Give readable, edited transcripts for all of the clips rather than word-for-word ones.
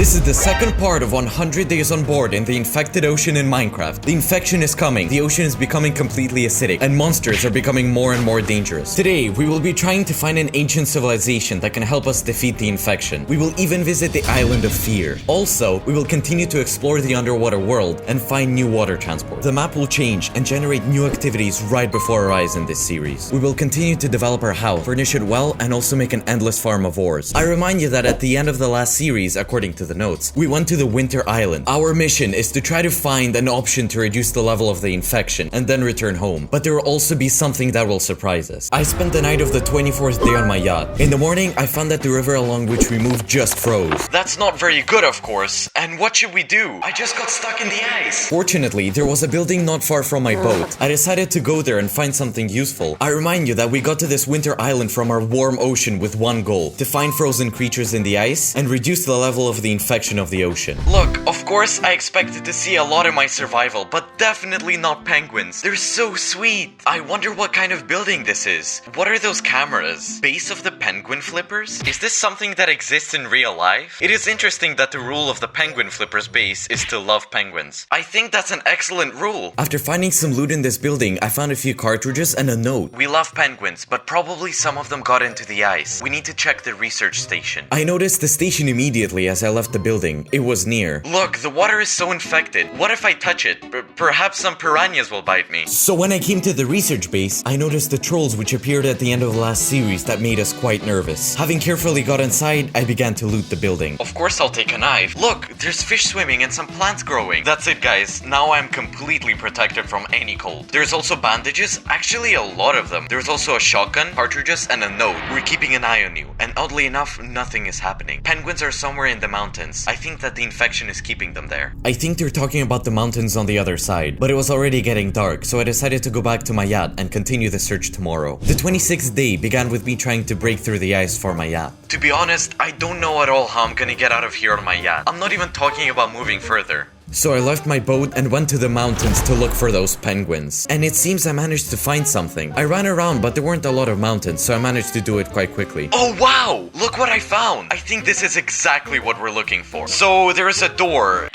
This is the second part of 100 Days on Board in the infected ocean in Minecraft. The infection is coming, the ocean is becoming completely acidic, and monsters are becoming more and more dangerous. Today, we will be trying to find an ancient civilization that can help us defeat the infection. We will even visit the Island of Fear. Also, we will continue to explore the underwater world and find new water transport. The map will change and generate new activities right before our eyes in this series. We will continue to develop our house, furnish it well, and also make an endless farm of ores. I remind you that at the end of the last series, according to the notes, we went to the Winter Island. Our mission is to try to find an option to reduce the level of the infection and then return home. But there will also be something that will surprise us. I spent the night of the 24th day on my yacht. In the morning, I found that the river along which we moved just froze. That's not very good, of course. And what should we do? I just got stuck in the ice. Fortunately, there was a building not far from my boat. I decided to go there and find something useful. I remind you that we got to this winter island from our warm ocean with one goal: to find frozen creatures in the ice and reduce the level of the infection of the ocean. Look, of course I expected to see a lot in my survival, but definitely not penguins. They're so sweet. I wonder what kind of building this is. What are those cameras? Base of the penguin flippers? Is this something that exists in real life? It is interesting that the rule of the penguin flippers base is to love penguins. I think that's an excellent rule. After finding some loot in this building, I found a few cartridges and a note. We love penguins, but probably some of them got into the ice. We need to check the research station. I noticed the station immediately as I left the building. It was near. Look, the water is so infected. What if I touch it? Perhaps some piranhas will bite me. So when I came to the research base, I noticed the trolls which appeared at the end of the last series that made us quite nervous. Having carefully got inside, I began to loot the building. Of course I'll take a knife. Look, there's fish swimming and some plants growing. That's it, guys. Now I'm completely protected from any cold. There's also bandages, actually a lot of them. There's also a shotgun, cartridges, and a note. We're keeping an eye on you. And oddly enough, nothing is happening. Penguins are somewhere in the mountains. I think that the infection is keeping them there. I think they're talking about the mountains on the other side, but it was already getting dark, so I decided to go back to my yacht and continue the search tomorrow. The 26th day began with me trying to break through the ice for my yacht. To be honest, I don't know at all how I'm gonna get out of here on my yacht. I'm not even talking about moving further. So I left my boat and went to the mountains to look for those penguins. And it seems I managed to find something. I ran around, but there weren't a lot of mountains, so I managed to do it quite quickly. Oh wow! Look what I found! I think this is exactly what we're looking for. So there's a door.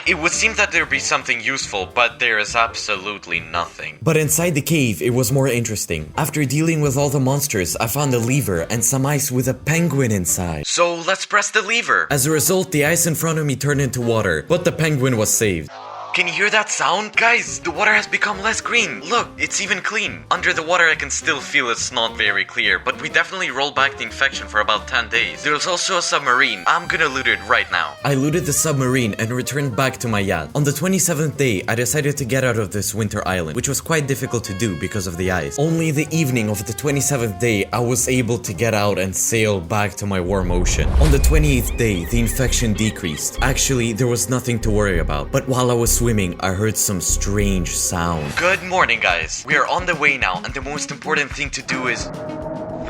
It would seem that there'd be something useful, but there is absolutely nothing. But inside the cave, it was more interesting. After dealing with all the monsters, I found a lever and some ice with a penguin inside. So let's press the lever. As a result, the ice in front of me turned into water, but the penguin was saved. Can you hear that sound? Guys, the water has become less green. Look, it's even clean. Under the water I can still feel it's not very clear, but we definitely rolled back the infection for about 10 days. There's also a submarine. I'm gonna loot it right now. I looted the submarine and returned back to my yacht. On the 27th day, I decided to get out of this winter island, which was quite difficult to do because of the ice. Only the evening of the 27th day, I was able to get out and sail back to my warm ocean. On the 28th day, the infection decreased. Actually, there was nothing to worry about, but while I was swimming, I heard some strange sound. Good morning, guys. We are on the way now, and the most important thing to do is...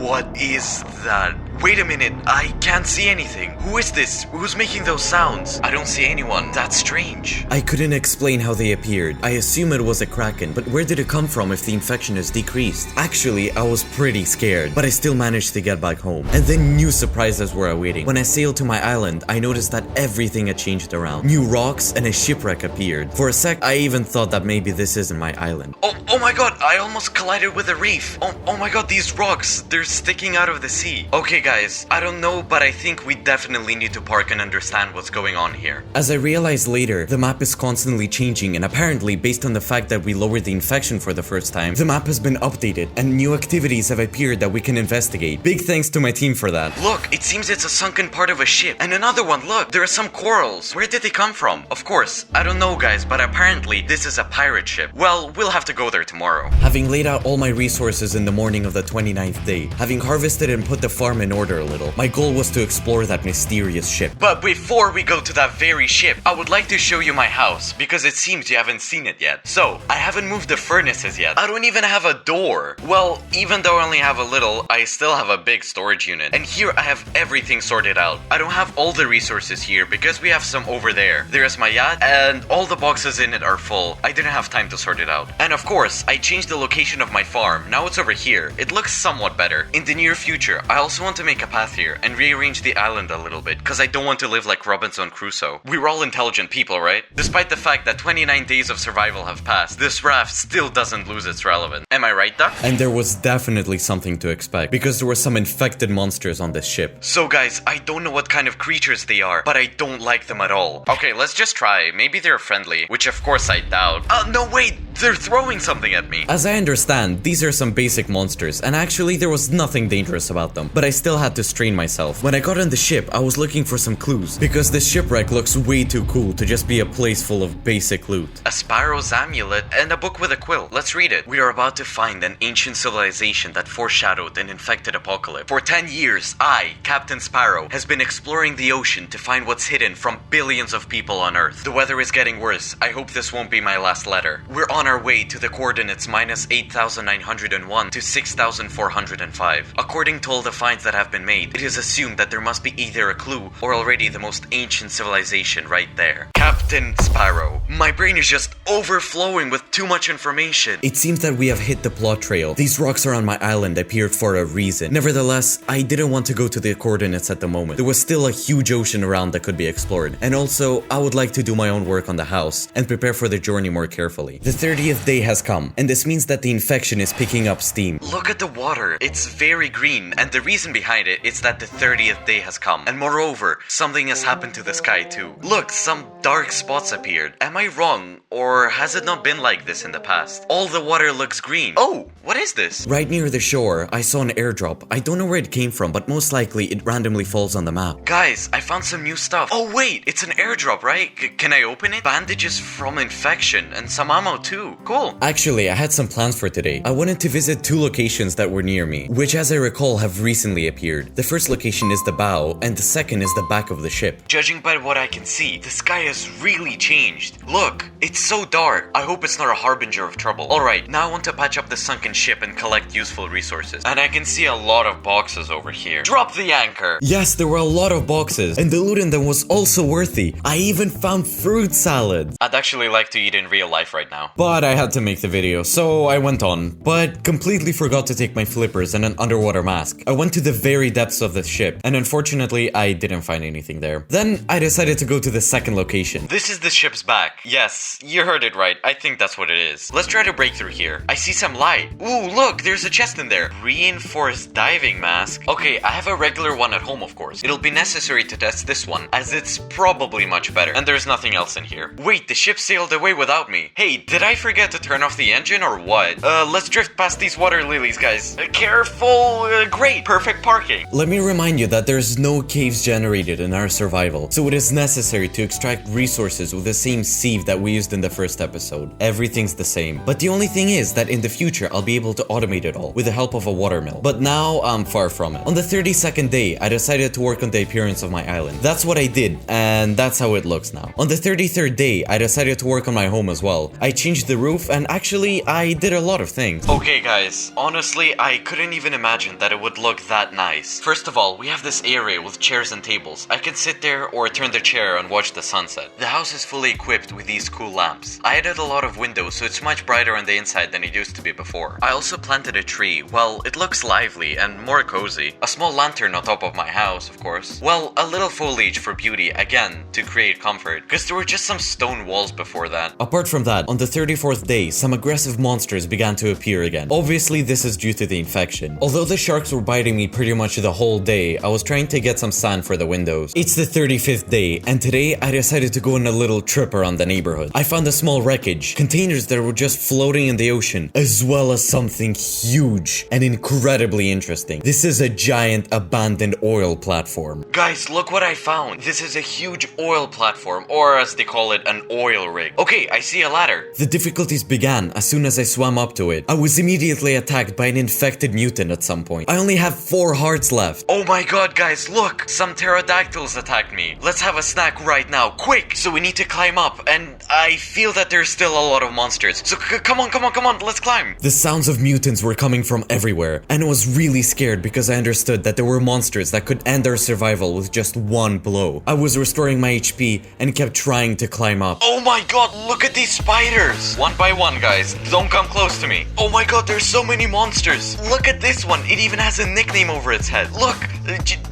What is that? Wait a minute, I can't see anything. Who is this? Who's making those sounds? I don't see anyone. That's strange. I couldn't explain how they appeared. I assume it was a kraken, but where did it come from if the infection has decreased? Actually, I was pretty scared, but I still managed to get back home. And then new surprises were awaiting. When I sailed to my island, I noticed that everything had changed around. New rocks and a shipwreck appeared. For a sec, I even thought that maybe this isn't my island. Oh my god, I almost collided with a reef. Oh my god, these rocks, they're sticking out of the sea. Okay guys, I don't know, but I think we definitely need to park and understand what's going on here. As I realized later, the map is constantly changing, and apparently based on the fact that we lowered the infection for the first time, the map has been updated and new activities have appeared that we can investigate. Big thanks to my team for that. Look, it seems it's a sunken part of a ship. And another one, look, there are some corals. Where did they come from? Of course, I don't know guys, but apparently this is a pirate ship. Well, we'll have to go there tomorrow. Having laid out all my resources in the morning of the 29th day, having harvested and put the farm in order a little, my goal was to explore that mysterious ship. But before we go to that very ship, I would like to show you my house, because it seems you haven't seen it yet. So, I haven't moved the furnaces yet. I don't even have a door. Well, even though I only have a little, I still have a big storage unit. And here I have everything sorted out. I don't have all the resources here, because we have some over there. There's my yacht, and all the boxes in it are full. I didn't have time to sort it out. And of course, I changed the location of my farm. Now it's over here. It looks somewhat better. In the near future, I also want to to make a path here and rearrange the island a little bit, because I don't want to live like Robinson Crusoe. We're all intelligent people, right? Despite the fact that 29 days of survival have passed, this raft still doesn't lose its relevance. Am I right, Duck? And there was definitely something to expect, because there were some infected monsters on this ship. So guys, I don't know what kind of creatures they are, but I don't like them at all. Okay, let's just try. Maybe they're friendly, which of course I doubt. No wait, they're throwing something at me. As I understand, these are some basic monsters, and actually there was nothing dangerous about them, but I still had to strain myself. When I got on the ship, I was looking for some clues, because this shipwreck looks way too cool to just be a place full of basic loot. A sparrow's amulet and a book with a quill. Let's read it. We are about to find an ancient civilization that foreshadowed an infected apocalypse. For 10 years, I, Captain Sparrow, has been exploring the ocean to find what's hidden from billions of people on Earth. The weather is getting worse. I hope this won't be my last letter. We're on our way to the coordinates minus 8,901 to 6,405. According to all the finds that have been made, it is assumed that there must be either a clue or already the most ancient civilization right there. Captain Sparrow. My brain is just overflowing with too much information. It seems that we have hit the plot trail. These rocks around my island appeared for a reason. Nevertheless, I didn't want to go to the coordinates at the moment. There was still a huge ocean around that could be explored. And also, I would like to do my own work on the house and prepare for the journey more carefully. The 30th day has come, and this means that the infection is picking up steam. Look at the water. It's very green, and the reason behind it is that the 30th day has come. And moreover, something has happened to the sky too. Look, some dark spots appeared. Am I wrong, or has it not been like this in the past? All the water looks green. Oh, what is this? Right near the shore, I saw an airdrop. I don't know where it came from, but most likely it randomly falls on the map. Guys, I found some new stuff. Oh wait, it's an airdrop, right? Can I open it? Bandages from infection and some ammo too. Cool. Actually, I had some plans for today. I wanted to visit 2 locations that were near me, which as I recall have recently appeared. The first location is the bow, and the second is the back of the ship. Judging by what I can see, the sky has really changed. Look, it's so dark. I hope it's not a harbinger of trouble. Alright, now I want to patch up the sunken ship and collect useful resources. And I can see a lot of boxes over here. Drop the anchor! Yes, there were a lot of boxes, and the loot in them was also worthy. I even found fruit salad. I'd actually like to eat in real life right now. But I had to make the video, so I went on. But completely forgot to take my flippers and an underwater mask. I went to the very depths of the ship, and unfortunately, I didn't find anything there. Then I decided to go to the second location. This is the ship's back. Yes, you heard it right. I think that's what it is. Let's try to break through here. I see some light. Ooh, look, there's a chest in there. Reinforced diving mask. Okay, I have a regular one at home, of course. It'll be necessary to test this one, as it's probably much better. And there's nothing else in here. Wait, the ship sailed away without me. Hey, did I forget to turn off the engine or what? Let's drift past these water lilies, guys. Careful. Great, perfect parking. Let me remind you that there's no caves generated in our survival, so it is necessary to extract resources with the same sieve that we used in the first episode. Everything's the same. But the only thing is that in the future, I'll be able to automate it all with the help of a water mill. But now, I'm far from it. On the 32nd day, I decided to work on the appearance of my island. That's what I did, and that's how it looks now. On the 33rd day, I decided to work on my home as well. I changed the roof, and actually, I did a lot of things. Okay guys, honestly, I couldn't even imagine that it would look that nice. First of all, we have this area with chairs and tables. I can sit there or turn the chair and watch the sunset. The house is fully equipped with these cool lamps. I added a lot of windows, so it's much brighter on the inside than it used to be before. I also planted a tree. Well, it looks lively and more cozy. A small lantern on top of my house, of course. Well, a little foliage for beauty, again, to create comfort, because there were just some stone walls before that. Apart from that, on the 34th day, some aggressive monsters began to appear again. Obviously, this is due to the infection. Although the sharks were biting me pretty much the whole day, I was trying to get some sand for the windows. It's the 35th day, and today I decided to go on a little trip around the neighborhood. I found a small wreckage, containers that were just floating in the ocean, as well as something huge and incredibly interesting. This is a giant abandoned oil platform. Guys, look what I found. This is a huge oil platform, or as they call it, an oil rig. Okay, I see a ladder. The difficulties began as soon as I swam up to it. I was immediately attacked by an infected mutant at some point. I only have 4 hearts left. Oh my god, guys, look! Some pterodactyls attacked me. Let's have a snack right now, quick! So we need to climb up, and I feel that there's still a lot of monsters. So come on, let's climb! The sounds of mutants were coming from everywhere, and I was really scared because I understood that there were monsters that could end our survival with just one blow. I was restoring my HP and kept trying to climb up. Oh my god, look at these spiders! monsters. One by one, guys. Don't come close to me. Oh my god, there's so many monsters. Look at this one. It even has a nickname over its head. Look,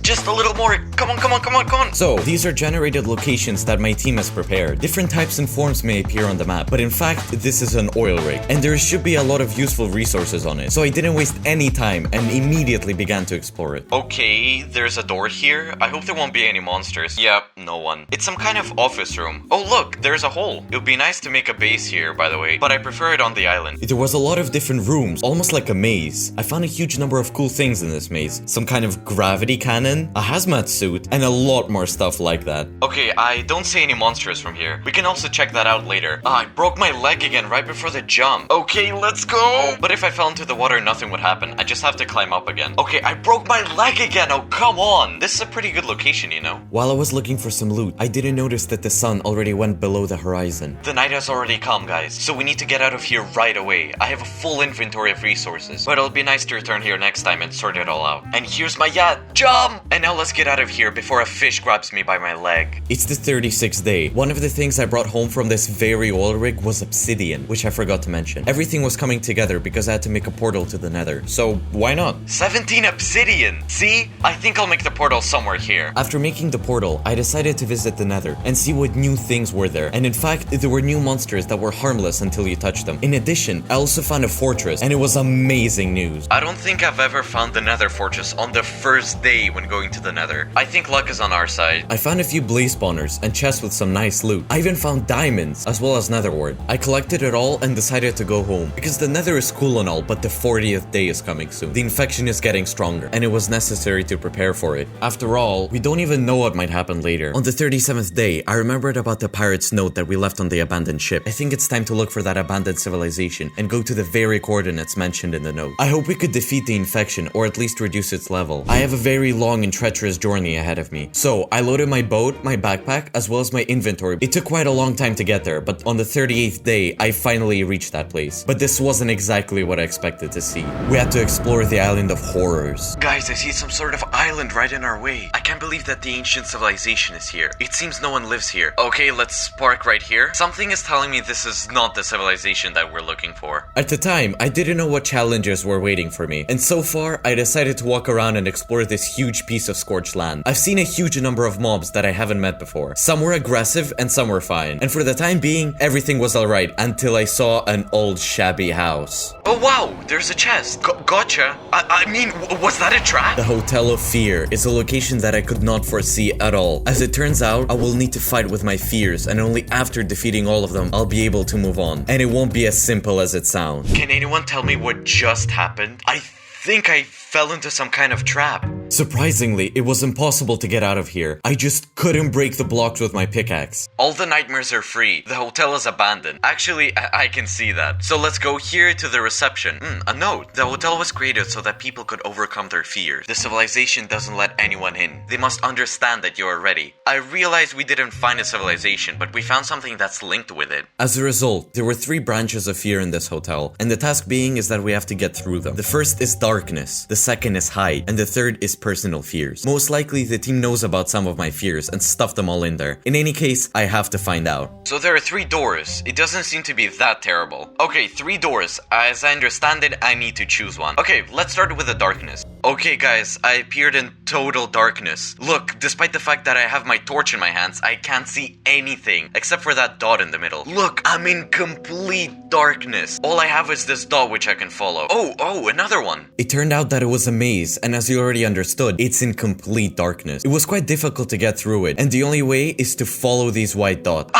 just a little more. Come on, come on, come on, come on. So, these are generated locations that my team has prepared. Different types and forms may appear on the map, but in fact, this is an oil rig, and there should be a lot of useful resources on it. So I didn't waste any time and immediately began to explore it. Okay, there's a door here. I hope there won't be any monsters. Yep, no one. It's some kind of office room. Oh look, there's a hole. It would be nice to make a base here, by the way, but I prefer it on the island. There was a lot of different rooms, almost like a maze. I found a huge number of cool things in this maze. Some kind of gravity cannon, a hazmat suit, and a lot more stuff like that. Okay, I don't see any monsters from here. We can also check that out later. I broke my leg again right before the jump. Okay, let's go. But if I fell into the water, nothing would happen. I just have to climb up again. Okay, I broke my leg again. Oh, come on. This is a pretty good location, you know. While I was looking for some loot, I didn't notice that the sun already went below the horizon. The night has already come, guys, so we need to get out of here right away. I have a full inventory of resources, but it'll be nice to return here next time and sort it all out. And here's my yacht. Jump! And now let's get out of here before a fish grabs me by my leg. It's the 36th day. One of the things I brought home from this very oil rig was obsidian, which I forgot to mention. Everything was coming together because I had to make a portal to the nether, so why not? 17 obsidian! See? I think I'll make the portal somewhere here. After making the portal, I decided to visit the nether and see what new things were there. And in fact, there were new monsters that were harmless until you touched them. In addition, I also found a fortress, and it was amazing news. I don't think I've ever found the nether fortress on the first day when going to the nether. I think luck is on our side. I found a few blaze spawners and chests with some nice loot. I even found diamonds, as well as nether wart. I collected it all and decided to go home, because the nether is cool and all, but the 40th day is coming soon. The infection is getting stronger, and it was necessary to prepare for it. After all, we don't even know what might happen later. On the 37th day, I remembered about the pirate's note that we left on the abandoned ship. I think it's time to look for that abandoned civilization and go to the very coordinates mentioned in the note. I hope we could defeat the infection, or at least reduce its level. I have a very long and treacherous journey ahead of me. So, I loaded my boat, my backpack, as well as my inventory. It took quite a long time to get there, but on the 38th day, I finally reached that place. But this wasn't exactly what I expected to see. We had to explore the island of horrors. Guys, I see some sort of island right in our way. I can't believe that the ancient civilization is here. It seems no one lives here. Okay, let's park right here. Something is telling me this is not the civilization that we're looking for. At the time, I didn't know what challenges were waiting for me, and so far, I decided to walk around and explore this huge piece of scorched land. I've seen a huge number of mobs that I haven't met before. Some were aggressive and some were fine. And for the time being, everything was alright until I saw an old shabby house. Oh wow, there's a chest. Gotcha. I mean, was that a trap? The Hotel of Fear is a location that I could not foresee at all. As it turns out, I will need to fight with my fears, and only after defeating all of them, I'll be able to move on. And it won't be as simple as it sounds. Can anyone tell me what just happened? I think I fell into some kind of trap. Surprisingly, it was impossible to get out of here. I just couldn't break the blocks with my pickaxe. All the nightmares are free. The hotel is abandoned. Actually, I can see that. So let's go here to the reception. A note. The hotel was created so that people could overcome their fears. The civilization doesn't let anyone in. They must understand that you are ready. I realized we didn't find a civilization, but we found something that's linked with it. As a result, there were 3 branches of fear in this hotel, and the task being is that we have to get through them. The first is darkness, the second is hide, and the third is personal fears. Most likely, the team knows about some of my fears and stuffed them all in there. In any case, I have to find out. So there are 3 doors. It doesn't seem to be that terrible. Okay, 3 doors. As I understand it, I need to choose one. Okay, let's start with the darkness. Okay guys, I appeared in total darkness. Look, despite the fact that I have my torch in my hands, I can't see anything except for that dot in the middle. Look, I'm in complete darkness. All I have is this dot which I can follow. Oh, another one. It turned out that it was a maze, and as you already understood, it's in complete darkness. It was quite difficult to get through it, and the only way is to follow these white dots.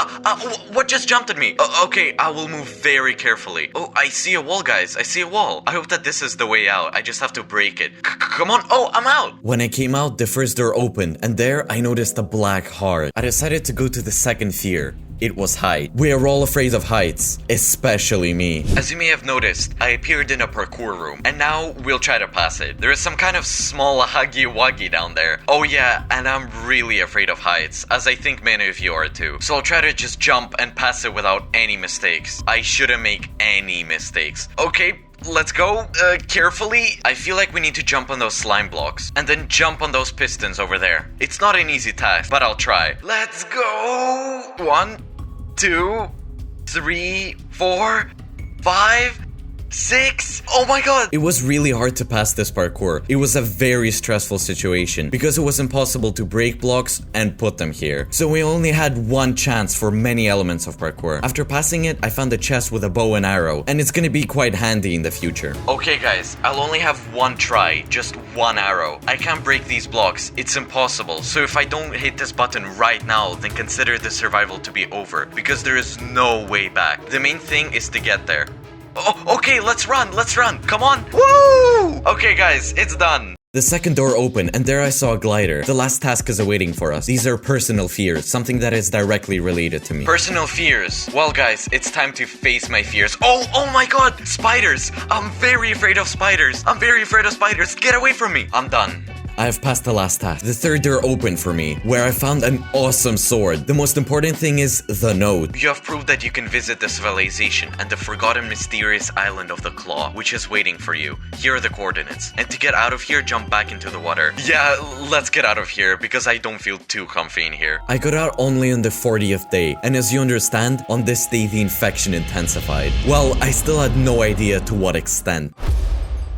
What just jumped at me? Okay, I will move very carefully. Oh, I see a wall, guys. I see a wall. I hope that this is the way out. I just have to break it. Come on. Oh, I'm out. When I came out, the first door opened, and there I noticed a black heart. I decided to go to the second fear. It was height. We are all afraid of heights, especially me. As you may have noticed, I appeared in a parkour room, and now we'll try to pass it. There is some kind of small huggy wuggy down there. Oh yeah, and I'm really afraid of heights, as I think many of you are too. So I'll try to just jump and pass it without any mistakes. I shouldn't make any mistakes. Okay, let's go. Carefully. I feel like we need to jump on those slime blocks and then jump on those pistons over there. It's not an easy task, but I'll try. Let's go. 1, 2, 3, 4, 5, 6. Oh my god! It was really hard to pass this parkour. It was a very stressful situation because it was impossible to break blocks and put them here. So we only had one chance for many elements of parkour. After passing it, I found a chest with a bow and arrow, and it's gonna be quite handy in the future. Okay guys, I'll only have one try, just one arrow. I can't break these blocks, it's impossible. So if I don't hit this button right now, then consider the survival to be over, because there is no way back. The main thing is to get there. Oh, okay, let's run, come on. Woo! Okay guys, it's done. The second door opened, and there I saw a glider. The last task is awaiting for us. These are personal fears, something that is directly related to me. Personal fears. Well guys, it's time to face my fears. Oh my god, spiders! I'm very afraid of spiders. Get away from me. I'm done. I have passed the last task. The third door opened for me, where I found an awesome sword. The most important thing is the node. You have proved that you can visit the civilization and the forgotten mysterious island of the Claw, which is waiting for you. Here are the coordinates. And to get out of here, jump back into the water. Yeah, let's get out of here, because I don't feel too comfy in here. I got out only on the 40th day, and as you understand, on this day the infection intensified. Well, I still had no idea to what extent.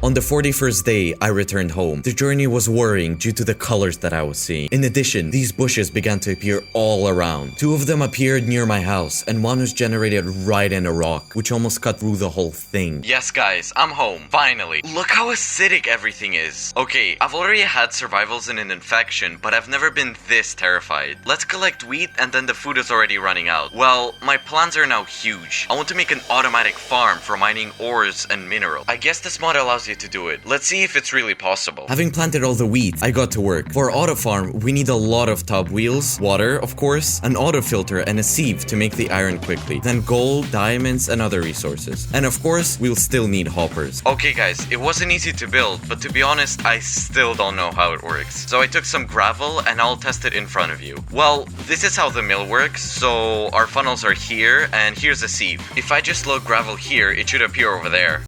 On the 41st day, I returned home. The journey was worrying due to the colors that I was seeing. In addition, these bushes began to appear all around. 2 of them appeared near my house, and one was generated right in a rock, which almost cut through the whole thing. Yes guys, I'm home, finally. Look how acidic everything is. Okay, I've already had survivals in an infection, but I've never been this terrified. Let's collect wheat, and then the food is already running out. Well, my plans are now huge. I want to make an automatic farm for mining ores and minerals. I guess this mod allows you to do it. Let's see if it's really possible. Having planted all the wheat, I got to work. For auto farm, we need a lot of tub wheels, water, of course, an auto filter, and a sieve to make the iron quickly. Then gold, diamonds, and other resources. And of course, we'll still need hoppers. Okay guys, it wasn't easy to build, but to be honest, I still don't know how it works. So I took some gravel and I'll test it in front of you. Well, this is how the mill works. So our funnels are here, and here's a sieve. If I just load gravel here, it should appear over there.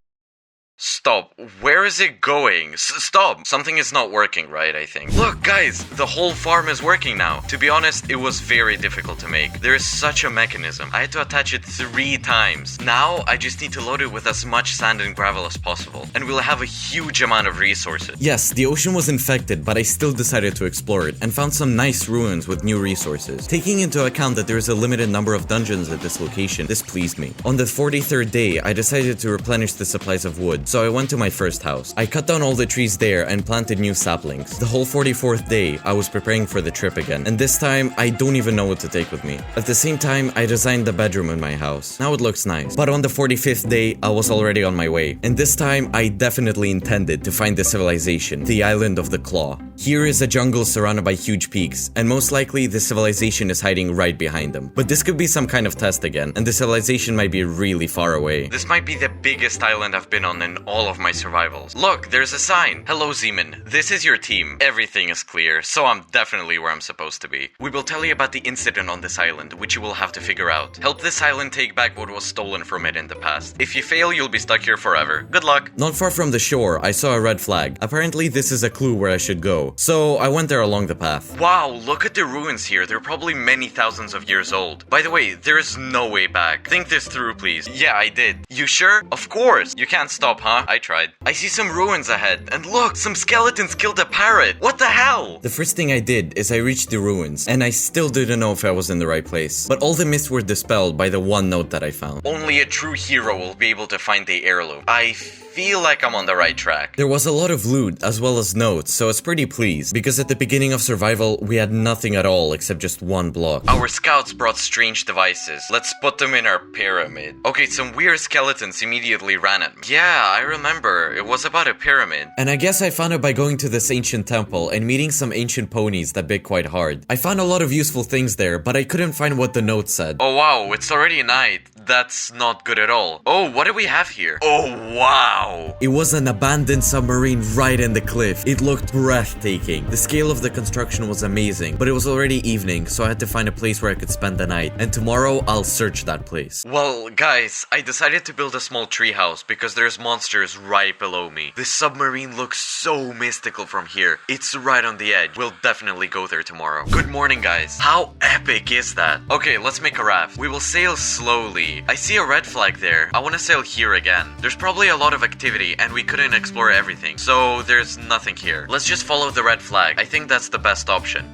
Stop. Where is it going? Stop. Something is not working right, I think. Look, guys, the whole farm is working now. To be honest, it was very difficult to make. There is such a mechanism. I had to attach it 3 times. Now, I just need to load it with as much sand and gravel as possible. And we'll have a huge amount of resources. Yes, the ocean was infected, but I still decided to explore it and found some nice ruins with new resources. Taking into account that there is a limited number of dungeons at this location, this pleased me. On the 43rd day, I decided to replenish the supplies of wood. So I went to my first house. I cut down all the trees there and planted new saplings. The whole 44th day, I was preparing for the trip again. And this time, I don't even know what to take with me. At the same time, I designed the bedroom in my house. Now it looks nice. But on the 45th day, I was already on my way. And this time, I definitely intended to find the civilization, the island of the Claw. Here is a jungle surrounded by huge peaks, and most likely the civilization is hiding right behind them. But this could be some kind of test again, and the civilization might be really far away. This might be the biggest island I've been on in all of my survivals. Look, there's a sign. Hello, Zeman. This is your team. Everything is clear, so I'm definitely where I'm supposed to be. We will tell you about the incident on this island, which you will have to figure out. Help this island take back what was stolen from it in the past. If you fail, you'll be stuck here forever. Good luck. Not far from the shore, I saw a red flag. Apparently, this is a clue where I should go. So I went there along the path. Wow, look at the ruins here. They're probably many thousands of years old. By the way, there is no way back. Think this through, please. Yeah, I did. You sure? Of course. You can't stop, huh? I tried. I see some ruins ahead. And look, some skeletons killed a parrot. What the hell? The first thing I did is I reached the ruins, and I still didn't know if I was in the right place. But all the myths were dispelled by the one note that I found. Only a true hero will be able to find the heirloom. I feel like I'm on the right track. There was a lot of loot as well as notes, so I was pretty pleased because at the beginning of survival, we had nothing at all except just one block. Our scouts brought strange devices. Let's put them in our pyramid. Okay, some weird skeletons immediately ran at me. Yeah, I remember. It was about a pyramid. And I guess I found it by going to this ancient temple and meeting some ancient ponies that bit quite hard. I found a lot of useful things there, but I couldn't find what the note said. Oh wow, it's already night. That's not good at all. Oh, what do we have here? Oh wow! It was an abandoned submarine right in the cliff. It looked breathtaking. The scale of the construction was amazing, but it was already evening, so I had to find a place where I could spend the night. And tomorrow, I'll search that place. Well, guys, I decided to build a small treehouse because there's monsters right below me. This submarine looks so mystical from here. It's right on the edge. We'll definitely go there tomorrow. Good morning, guys. How epic is that? Okay, let's make a raft. We will sail slowly see? I see a red flag there. I want to sail here again. There's probably a lot of activity and we couldn't explore everything. So there's nothing here. Let's just follow the red flag. I think that's the best option.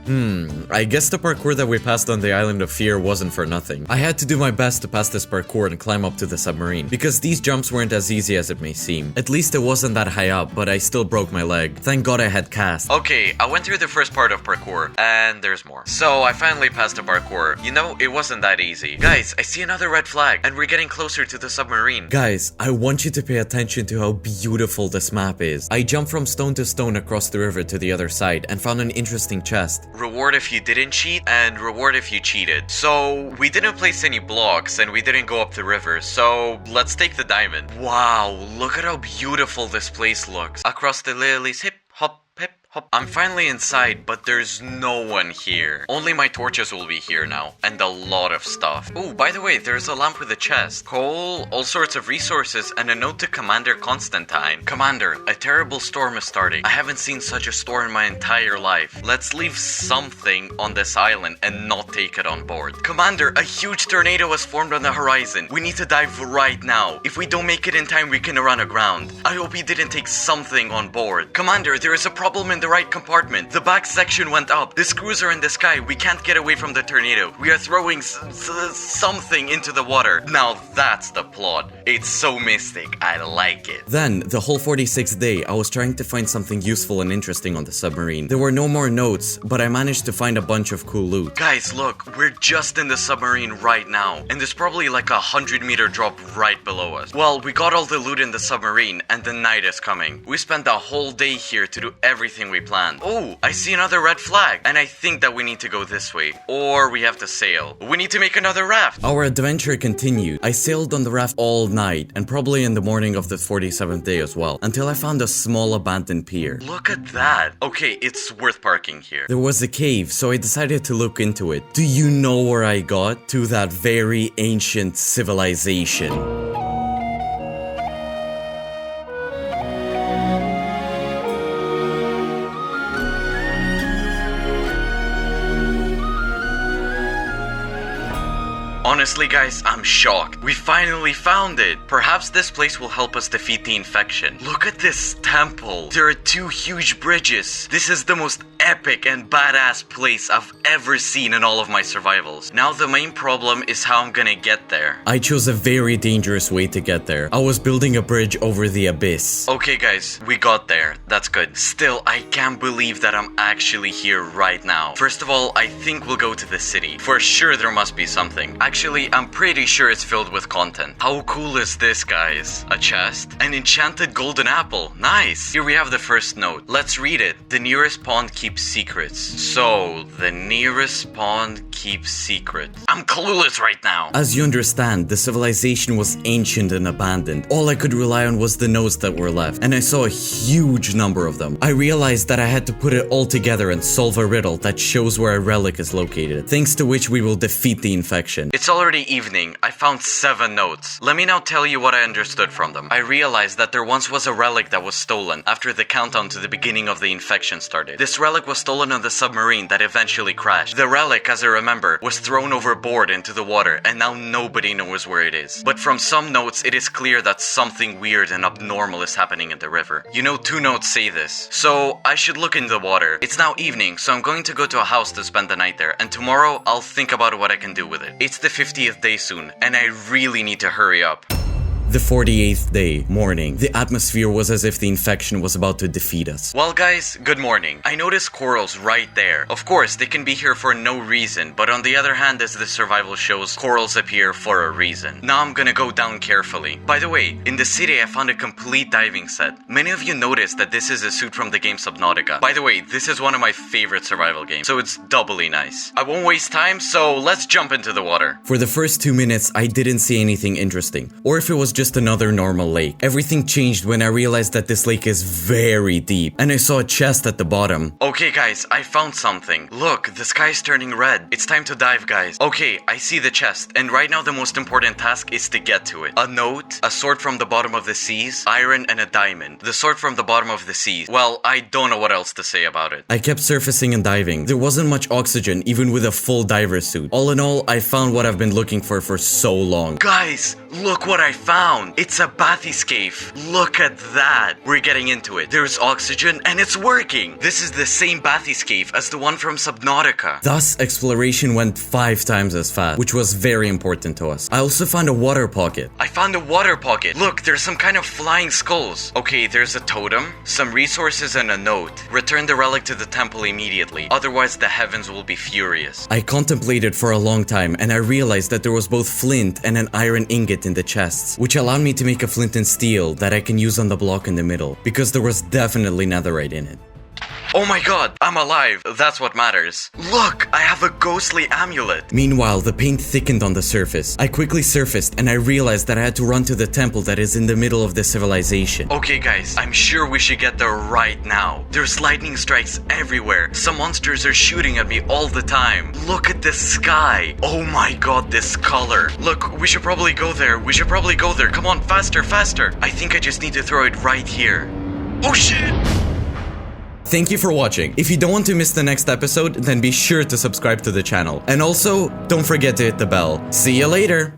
I guess the parkour that we passed on the Island of Fear wasn't for nothing. I had to do my best to pass this parkour and climb up to the submarine, because these jumps weren't as easy as it may seem. At least it wasn't that high up, but I still broke my leg. Thank God I had cast. Okay, I went through the first part of parkour, and there's more. So I finally passed the parkour. You know, it wasn't that easy. Guys, I see another red flag, and we're getting closer to the submarine. Guys, I want you to pay attention to how beautiful this map is. I jumped from stone to stone across the river to the other side and found an interesting chest. Reward if you didn't cheat, and reward if you cheated. So we didn't place any blocks and we didn't go up the river, so let's take the diamond. Wow, look at how beautiful this place looks. Across the lilies, hip hop, hip hop. I'm finally inside, but there's no one here. Only my torches will be here now, and a lot of stuff. Oh, by the way, there's a lamp with a chest, coal, all sorts of resources, and a note to Commander Constantine. Commander, a terrible storm is starting. I haven't seen such a storm in my entire life. Let's leave something on this island and not take it on board. Commander, a huge tornado has formed on the horizon. We need to dive right now. If we don't make it in time, we can run aground. I hope he didn't take something on board. Commander, there is a problem in the right compartment. The back section went up. The screws are in the sky. We can't get away from the tornado. We are throwing something into the water. Now that's the plot. It's so mystic. I like it. Then, the whole 46th day, I was trying to find something useful and interesting on the submarine. There were no more notes, but I managed to find a bunch of cool loot. Guys, look, we're just in the submarine right now, and there's probably like a 100-meter drop right below us. Well, we got all the loot in the submarine, and the night is coming. We spent the whole day here to do everything we planned. Oh, I see another red flag, and I think that we need to go this way, or we have to sail. We need to make another raft. Our adventure continued. I sailed on the raft all night, and probably in the morning of the 47th day as well, until I found a small abandoned pier. Look at that. Okay, it's worth parking here. There was a cave, so I decided to look into it. Do you know where I got? To that very ancient civilization. Honestly, guys, I'm shocked. We finally found it. Perhaps this place will help us defeat the infection. Look at this temple. There are two huge bridges. This is the most epic and badass place I've ever seen in all of my survivals. Now the main problem is how I'm gonna get there. I chose a very dangerous way to get there. I was building a bridge over the abyss. Okay guys, we got there. That's good. Still, I can't believe that I'm actually here right now. First of all, I think we'll go to the city. For sure there must be something. Actually, I'm pretty sure it's filled with content. How cool is this, guys? A chest? An enchanted golden apple. Nice. Here we have the first note. Let's read it. The nearest pond keeps secrets. So, the nearest pond keeps secrets. I'm clueless right now. As you understand, the civilization was ancient and abandoned. All I could rely on was the notes that were left, and I saw a huge number of them. I realized that I had to put it all together and solve a riddle that shows where a relic is located, thanks to which we will defeat the infection. It's already evening. I found 7 notes. Let me now tell you what I understood from them. I realized that there once was a relic that was stolen after the countdown to the beginning of the infection started. This relic was stolen on the submarine that eventually crashed. The relic, as I remember, was thrown overboard into the water, and now nobody knows where it is. But from some notes, it is clear that something weird and abnormal is happening in the river. You know, 2 notes say this. So, I should look in the water. It's now evening, so I'm going to go to a house to spend the night there, and tomorrow, I'll think about what I can do with it. It's the 50th day soon, and I really need to hurry up. The 48th day, morning. The atmosphere was as if the infection was about to defeat us. Well guys, good morning. I noticed corals right there. Of course, they can be here for no reason, but on the other hand, as the survival shows, corals appear for a reason. Now I'm gonna go down carefully. By the way, in the city I found a complete diving set. Many of you noticed that this is a suit from the game Subnautica. By the way, this is one of my favorite survival games, so it's doubly nice. I won't waste time, so let's jump into the water. For the first 2 minutes, I didn't see anything interesting, or if it was just another normal lake. Everything changed when I realized that this lake is very deep, and I saw a chest at the bottom. Okay guys, I found something. Look, the sky's turning red. It's time to dive, guys. Okay, I see the chest, and right now the most important task is to get to it. A note, a sword from the bottom of the seas, iron, and a diamond. The sword from the bottom of the seas. Well, I don't know what else to say about it. I kept surfacing and diving. There wasn't much oxygen, even with a full diver suit. All in all, I found what I've been looking for so long. Guys, look what I found. It's a bathyscaphe. Look at that. We're getting into it. There's oxygen and it's working. This is the same bathyscaphe as the one from Subnautica. Thus, exploration went 5 times as fast, which was very important to us. I also found a water pocket. I found a water pocket. Look, there's some kind of flying skulls. Okay, there's a totem, some resources, and a note. Return the relic to the temple immediately. Otherwise, the heavens will be furious. I contemplated for a long time, and I realized that there was both flint and an iron ingot in the chests, which allowed me to make a flint and steel that I can use on the block in the middle, because there was definitely netherite in it. Oh my god, I'm alive. That's what matters. Look, I have a ghostly amulet. Meanwhile, the paint thickened on the surface. I quickly surfaced and I realized that I had to run to the temple that is in the middle of the civilization. Okay guys, I'm sure we should get there right now. There's lightning strikes everywhere. Some monsters are shooting at me all the time. Look at the sky. Oh my god, this color. Look, we should probably go there. Come on, faster, faster. I think I just need to throw it right here. Oh shit! Thank you for watching. If you don't want to miss the next episode, then be sure to subscribe to the channel. And also, don't forget to hit the bell. See you later!